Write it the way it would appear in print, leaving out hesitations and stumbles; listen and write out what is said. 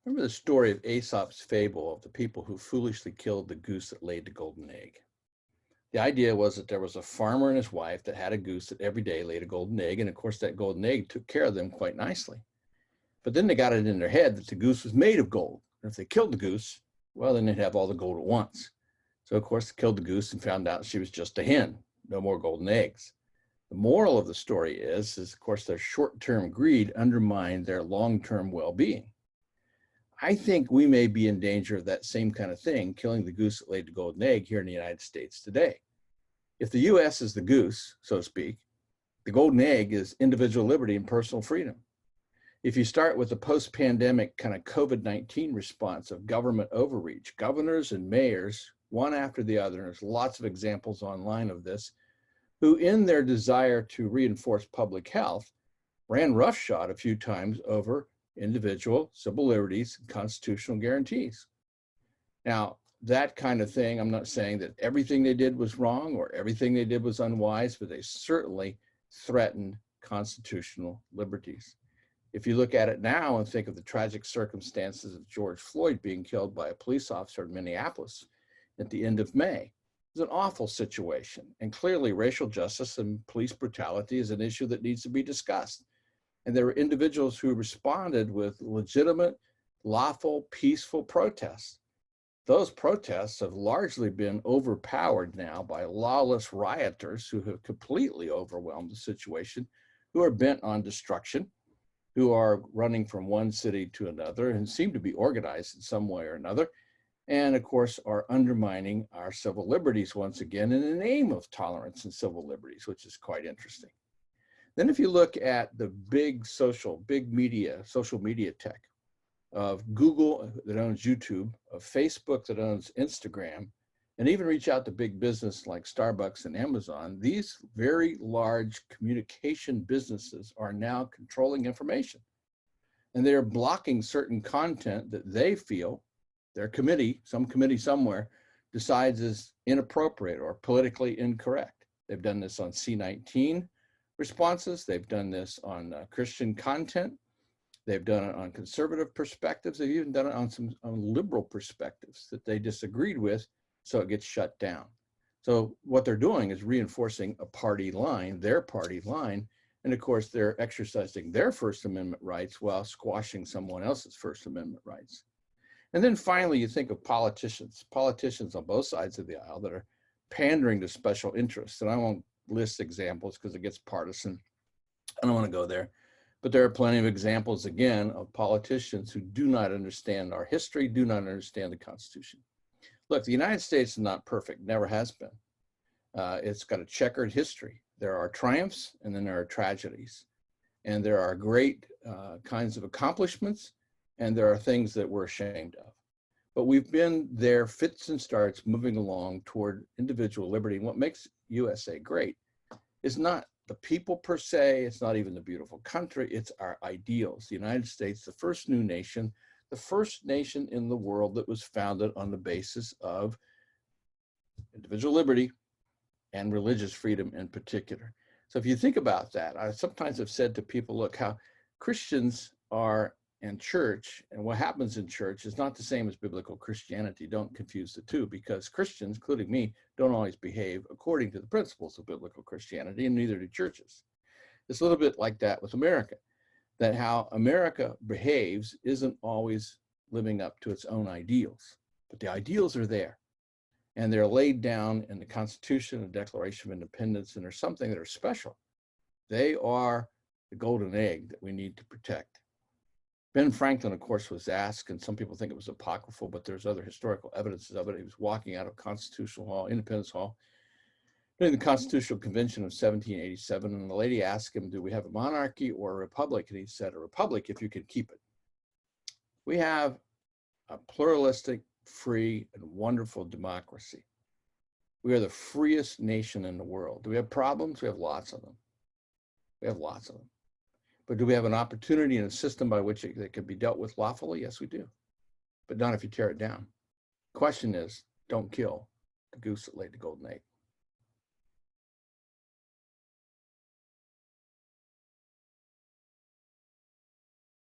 Remember the story of Aesop's fable of the people who foolishly killed the goose that laid the golden egg? The idea was that there was a farmer and his wife that had a goose that every day laid a golden egg. And of course, that golden egg took care of them quite nicely. But then they got it in their head that the goose was made of gold. And if they killed the goose, well, then they'd have all the gold at once. So of course, they killed the goose and found out she was just a hen, no more golden eggs. The moral of the story is of course, their short-term greed undermined their long-term well-being. I think we may be in danger of that same kind of thing, killing the goose that laid the golden egg here in the United States today. If the US is the goose, so to speak, the golden egg is individual liberty and personal freedom. If you start with the post-pandemic kind of COVID-19 response of government overreach, governors and mayors, one after the other, and there's lots of examples online of this, who in their desire to reinforce public health, ran roughshod a few times over individual civil liberties and constitutional guarantees. Now, that kind of thing, I'm not saying that everything they did was wrong or everything they did was unwise, but they certainly threatened constitutional liberties. If you look at it now and think of the tragic circumstances of George Floyd being killed by a police officer in Minneapolis at the end of May, it was an awful situation. And clearly racial justice and police brutality is an issue that needs to be discussed. And there were individuals who responded with legitimate, lawful, peaceful protests. Those protests have largely been overpowered now by lawless rioters who have completely overwhelmed the situation, who are bent on destruction, who are running from one city to another and seem to be organized in some way or another, and of course are undermining our civil liberties once again in the name of tolerance and civil liberties, which is quite interesting. Then if you look at the big social media tech of Google that owns YouTube, of Facebook that owns Instagram, and even reach out to big business like Starbucks and Amazon, these very large communication businesses are now controlling information. And they're blocking certain content that they feel their committee, some committee somewhere, decides is inappropriate or politically incorrect. They've done this on C-19 responses. They've done this on Christian content. They've done it on conservative perspectives. They've even done it on some liberal perspectives that they disagreed with, so it gets shut down. So what they're doing is reinforcing a party line, their party line, and of course they're exercising their First Amendment rights while squashing someone else's First Amendment rights. And then finally, you think of politicians on both sides of the aisle that are pandering to special interests. And I won't list examples because it gets partisan. I don't want to go there. But there are plenty of examples, again, of politicians who do not understand our history, do not understand the Constitution. Look, the United States is not perfect, never has been. It's got a checkered history. There are triumphs and then there are tragedies. And there are great kinds of accomplishments, and there are things that we're ashamed of. But we've been there fits and starts moving along toward individual liberty. And what makes USA great is not the people per se, it's not even the beautiful country, it's our ideals. The United States, the first new nation, the first nation in the world that was founded on the basis of individual liberty and religious freedom in particular. So if you think about that, I sometimes have said to people, look, how Christians are in church and what happens in church is not the same as biblical Christianity. Don't confuse the two, because Christians, including me, don't always behave according to the principles of biblical Christianity, and neither do churches. It's a little bit like that with America, that how America behaves isn't always living up to its own ideals, but the ideals are there. And they're laid down in the Constitution and Declaration of Independence, and they're something that are special. They are the golden egg that we need to protect. Ben Franklin, of course, was asked, and some people think it was apocryphal, but there's other historical evidences of it. He was walking out of Constitutional Hall, Independence Hall, during the Constitutional Convention of 1787, and the lady asked him, do we have a monarchy or a republic? And he said, a republic if you can keep it. We have a pluralistic, free, and wonderful democracy. We are the freest nation in the world. Do we have problems? We have lots of them. We have lots of them. But do we have an opportunity and a system by which it can be dealt with lawfully? Yes, we do. But not if you tear it down. The question is, don't kill the goose that laid the golden egg.